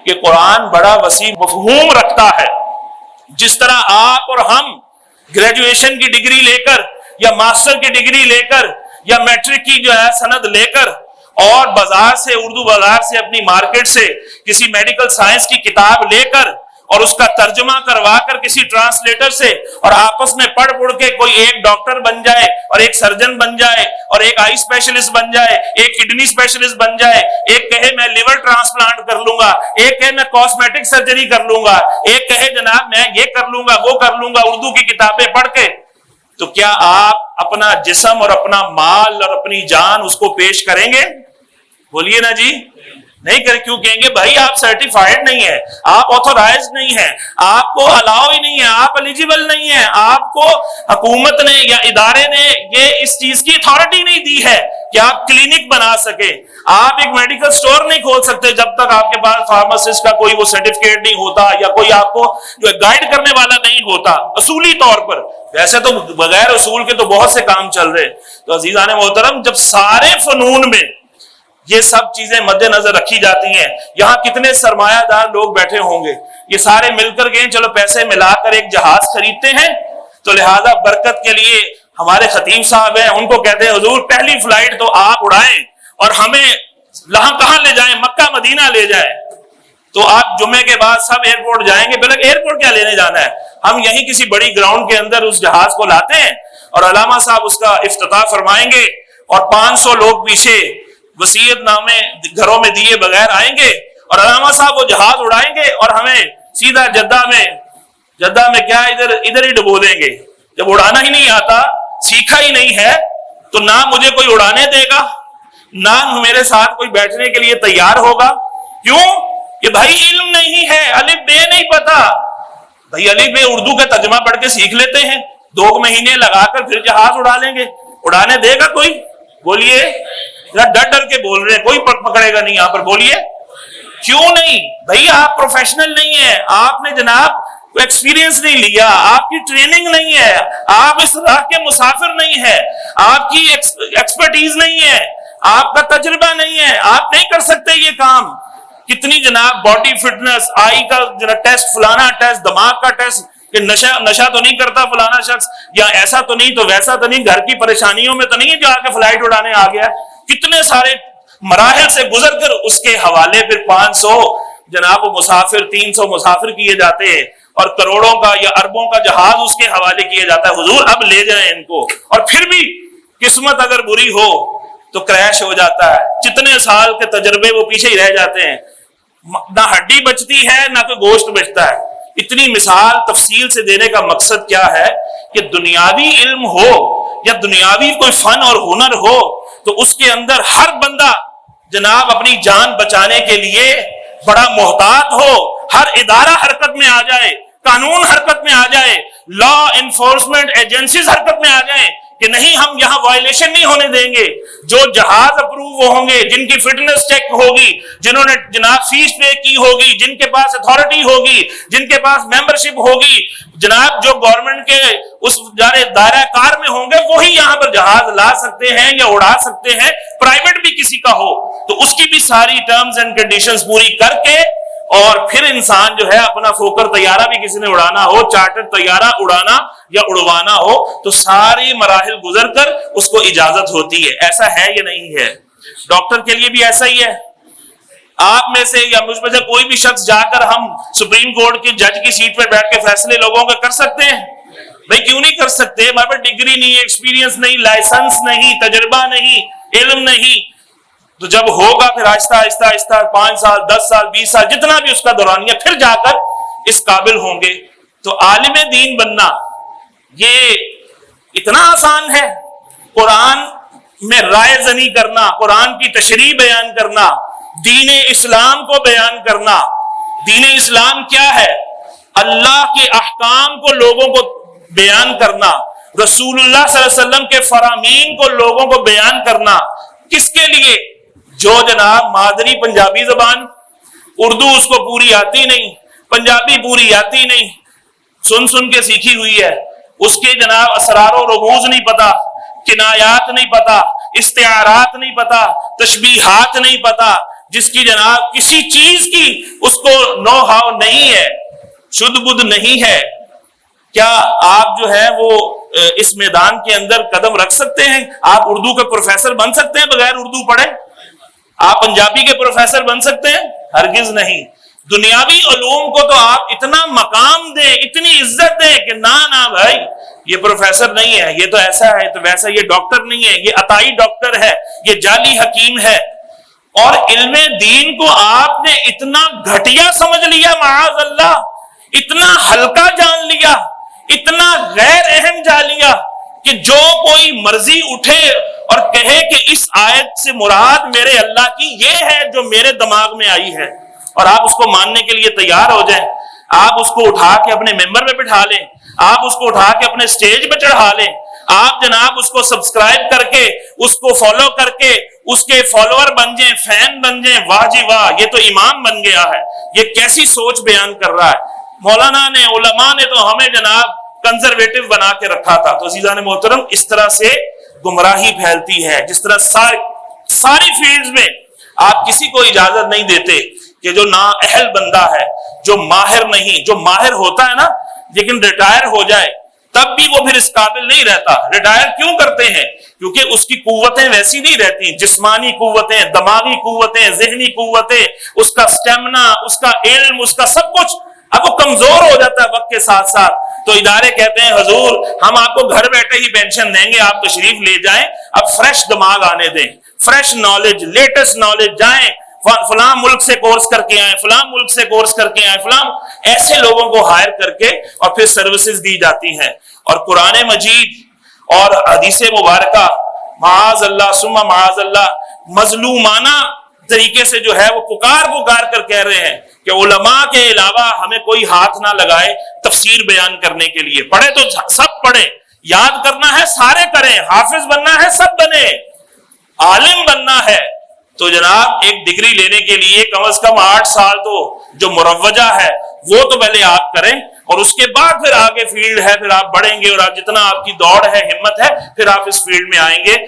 کہ قرآن بڑا وسیع مفہوم رکھتا ہے. جس طرح آپ اور ہم گریجویشن کی ڈگری لے کر یا ماسٹر کی ڈگری لے کر یا میٹرک کی جو ہے سند لے کر اور بازار سے, اردو بازار سے, اپنی مارکیٹ سے کسی میڈیکل سائنس کی کتاب لے کر اور اس کا ترجمہ کروا کر کسی ٹرانسلیٹر سے اور آپس میں پڑھ کے کوئی ایک ڈاکٹر بن جائے اور ایک سرجن بن جائے اور ایک آئی اسپیشلسٹ بن جائے, ایک کڈنی اسپیشلسٹ بن جائے, ایک کہے میں لیور ٹرانسپلانٹ کر لوں گا, ایک کہے میں کاسمیٹک سرجری کر لوں گا, ایک کہے جناب میں یہ کر لوں گا وہ کر لوں گا اردو کی کتابیں پڑھ کے, تو کیا آپ اپنا جسم اور اپنا مال اور اپنی جان اس کو پیش کریں گے؟ بولیے نا جی. نہیں کریں. کیوں کہیں گے؟ بھائی آپ سرٹیفائڈ نہیں ہیں, آپ آتھورائز نہیں ہیں, آپ کو الاؤ ہی نہیں ہے, آپ ایلیجیبل نہیں ہیں, آپ کو حکومت نے یا ادارے نے یہ اس چیز کی اتھارٹی نہیں دی ہے کہ آپ کلینک بنا سکیں, آپ ایک میڈیکل سٹور نہیں کھول سکتے جب تک آپ کے پاس فارماسسٹ کا کوئی وہ سرٹیفکیٹ نہیں ہوتا یا کوئی آپ کو جو گائیڈ کرنے والا نہیں ہوتا اصولی طور پر. ویسے تو بغیر اصول کے تو بہت سے کام چل رہے. تو عزیزان محترم, جب سارے فنون میں یہ سب چیزیں مد نظر رکھی جاتی ہیں, یہاں کتنے سرمایہ دار لوگ بیٹھے ہوں گے, یہ سارے مل کر گئے چلو پیسے ملا کر ایک جہاز خریدتے ہیں, تو لہذا برکت کے لیے ہمارے خطیب صاحب ہیں, ان کو کہتے ہیں حضور پہلی فلائٹ تو آپ اڑائیں اور ہمیں کہاں لے جائیں, مکہ مدینہ لے جائیں. تو آپ جمعے کے بعد سب ایئرپورٹ جائیں گے. بلکہ ایئرپورٹ کیا لینے جانا ہے, ہم یہیں کسی بڑی گراؤنڈ کے اندر اس جہاز کو لاتے ہیں اور علامہ صاحب اس کا افتتاح فرمائیں گے اور 500 لوگ پیچھے وصیت نامے گھروں میں دیے بغیر آئیں گے اور علامہ صاحب وہ جہاز اڑائیں گے اور ہمیں سیدھا جدہ میں کیا ادھر ہی ڈبو دیں گے. جب اڑانا ہی نہیں آتا, سیکھا ہی نہیں ہے, تو نہ مجھے کوئی اڑانے دے گا نہ میرے ساتھ کوئی بیٹھنے کے لیے تیار ہوگا. کیوں کہ بھائی علم نہیں ہے, الف بے نہیں پتا. بھائی الف بے اردو کا ترجمہ پڑھ کے سیکھ لیتے ہیں, 2 مہینے لگا کر پھر جہاز اڑا لیں گے. اڑانے دے گا کوئی؟ بولیے. ڈر کے بول رہے ہیں, کوئی پکڑے گا نہیں یہاں پر. بولیے کیوں نہیں؟ بھائی آپ پروفیشنل نہیں ہیں, آپ نے جناب ایکسپیرینس نہیں لیا, آپ کی ٹریننگ نہیں ہے, آپ اس راہ کے مسافر نہیں ہے, آپ کی ایکسپرٹیز نہیں ہے, آپ کا تجربہ نہیں ہے, آپ نہیں کر سکتے یہ کام. کتنی جناب باڈی فٹنس, آئی کا ٹیسٹ, فلانا ٹیسٹ, دماغ کا ٹیسٹ, کہ نشہ تو نہیں کرتا فلانا شخص, یا ایسا تو نہیں تو ویسا تو نہیں, گھر کی پریشانیوں میں تو نہیں ہے جو آ کے فلائٹ اڑانے آ گیا. کتنے سارے مراحل سے گزر کر اس کے حوالے پھر 500 جناب مسافر, 300 مسافر کیے جاتے ہیں اور کروڑوں کا یا اربوں کا جہاز اس کے حوالے کیا جاتا ہے. حضور اب لے جائیں ان کو. اور پھر بھی قسمت اگر بری ہو تو کریش ہو جاتا ہے. جتنے سال کے تجربے وہ پیچھے ہی رہ جاتے ہیں, نہ ہڈی بچتی ہے نہ کوئی گوشت بچتا ہے. اتنی مثال تفصیل سے دینے کا مقصد کیا ہے کہ دنیاوی علم ہو یا دنیاوی کوئی فن اور ہنر ہو تو اس کے اندر ہر بندہ جناب اپنی جان بچانے کے لیے بڑا محتاط ہو. ہر ادارہ حرکت میں آ جائے, قانون حرکت میں آ جائے, لا انفورسمنٹ ایجنسیز حرکت میں آ جائیں کہ نہیں ہم یہاں وائلیشن نہیں ہونے دیں گے. جو جہاز اپروو ہوں گے, جن کی فٹنس چیک ہوگی, جنہوں نے جناب فیس پے کی ہوگی, جن کے پاس اتھارٹی ہوگی, جن کے پاس ممبرشپ ہوگی, جناب جو گورنمنٹ کے اس دائرہ کار میں ہوں گے, وہی یہاں پر جہاز لا سکتے ہیں یا اڑا سکتے ہیں. پرائیویٹ بھی کسی کا ہو تو اس کی بھی ساری ٹرمز اینڈ کنڈیشنز پوری کر کے اور پھر انسان جو ہے اپنا فوکر طیارہ بھی کسی نے اڑانا ہو, چارٹر طیارہ اڑانا یا اڑوانا ہو, تو ساری مراحل گزر کر اس کو اجازت ہوتی ہے. ایسا ہے یا نہیں ہے؟ ڈاکٹر کے لیے بھی ایسا ہی ہے. آپ میں سے یا مجھ میں سے کوئی بھی شخص جا کر ہم سپریم کورٹ کے جج کی سیٹ پر بیٹھ کے فیصلے لوگوں کا کر سکتے ہیں؟ بھائی کیوں نہیں کر سکتے؟ ہمارے پاس ڈگری نہیں, ایکسپیرینس نہیں, لائسنس نہیں, تجربہ نہیں, علم نہیں. تو جب ہوگا پھر آہستہ آہستہ آہستہ 5 سال 10 سال 20 سال جتنا بھی اس کا دورانیہ, پھر جا کر اس قابل ہوں گے. تو عالم دین بننا یہ اتنا آسان ہے. قرآن میں رائے زنی کرنا, قرآن کی تشریح بیان کرنا, دین اسلام کو بیان کرنا. دین اسلام کیا ہے؟ اللہ کے احکام کو لوگوں کو بیان کرنا, رسول اللہ صلی اللہ علیہ وسلم کے فرامین کو لوگوں کو بیان کرنا. کس کے لیے؟ جو جناب مادری پنجابی زبان, اردو اس کو پوری آتی نہیں, پنجابی پوری آتی نہیں, سن کے سیکھی ہوئی ہے, اس کے جناب اسرار و رموز نہیں پتا, کنایات نہیں پتا, استعارات نہیں پتا, تشبیہات نہیں پتا, جس کی جناب کسی چیز کی اس کو نو ہاؤ نہیں ہے، شدھ بدھ نہیں ہے، کیا آپ جو ہے وہ اس میدان کے اندر قدم رکھ سکتے ہیں؟ آپ اردو کے پروفیسر بن سکتے ہیں بغیر اردو پڑھے؟ آپ پنجابی کے پروفیسر بن سکتے ہیں؟ ہرگز نہیں۔ دنیاوی علوم کو تو آپ اتنا مقام دیں، اتنی عزت دیں کہ نہ بھائی یہ پروفیسر نہیں ہے، یہ تو ایسا ہے تو ویسا، یہ ڈاکٹر نہیں ہے، یہ عطائی ڈاکٹر ہے، یہ جعلی حکیم ہے۔ اور علم دین کو آپ نے اتنا گھٹیا سمجھ لیا، معاذ اللہ، اتنا ہلکا جان لیا، اتنا غیر اہم جان لیا کہ جو کوئی مرضی اٹھے اور کہے کہ اس آیت سے مراد میرے اللہ کی یہ ہے جو میرے دماغ میں آئی ہے، اور آپ اس کو ماننے کے لیے تیار ہو جائیں، آپ اس کو اٹھا کے اپنے ممبر پہ بٹھا لیں، آپ اس کو اٹھا کے اپنے سٹیج پہ چڑھا لیں، آپ جناب اس کو سبسکرائب کر کے، اس کو فالو کر کے اس کے فالوور بن جائیں، فین بن جائیں، واہ جی واہ یہ تو امام بن گیا ہے، یہ کیسی سوچ بیان کر رہا ہے۔ مولانا نے، علماء نے تو ہمیں جناب کنزرویٹو بنا کے رکھا تھا۔ تو عزیزان محترم، اس طرح سے گمراہی پھیلتی ہے، جس طرح ساری فیلڈز میں آپ کسی کو اجازت نہیں دیتے کہ جو نااہل بندہ ہے، جو ماہر نہیں، جو ماہر ہوتا ہے نا لیکن ریٹائر ہو جائے تب بھی وہ پھر اس قابل نہیں رہتا۔ ریٹائر کیوں کرتے ہیں؟ کیونکہ اس کی قوتیں ویسی نہیں رہتی، جسمانی قوتیں، دماغی قوتیں، ذہنی قوتیں، اس کا سٹیمنا، اس کا علم، اس کا سب کچھ اب وہ کمزور ہو جاتا ہے وقت کے ساتھ ساتھ۔ تو ادارے کہتے ہیں حضور ہم آپ کو گھر بیٹھے ہی پینشن دیں گے، آپ تشریف لے جائیں، اب فریش دماغ آنے دیں، فریش نالج، لیٹسٹ نالج، جائیں فلاں ملک سے کورس کر کے آئیں، فلاں ملک سے کورس کر کے آئیں، فلاں ایسے لوگوں کو ہائر کر کے اور پھر سروسز دی جاتی ہیں۔ اور قرآن مجید اور حدیث مبارکہ معاذ اللہ ثم معاذ اللہ مظلومانہ طریقے سے جو ہے وہ پکار کر کہہ رہے ہیں کہ علماء کے علاوہ ہمیں کوئی ہاتھ نہ لگائے تفسیر بیان کرنے کے لیے۔ پڑھے تو سب پڑھیں، یاد کرنا ہے سارے کریں، حافظ بننا ہے سب بنے، عالم بننا ہے تو جناب ایک ڈگری لینے کے لیے کم از کم 8 سال تو جو مروجہ ہے وہ تو پہلے آپ کریں، اور اس کے بعد پھر آگے فیلڈ ہے، پھر آپ بڑھیں گے، اور آپ جتنا آپ کی دوڑ ہے، ہمت ہے، پھر آپ اس فیلڈ میں آئیں گے۔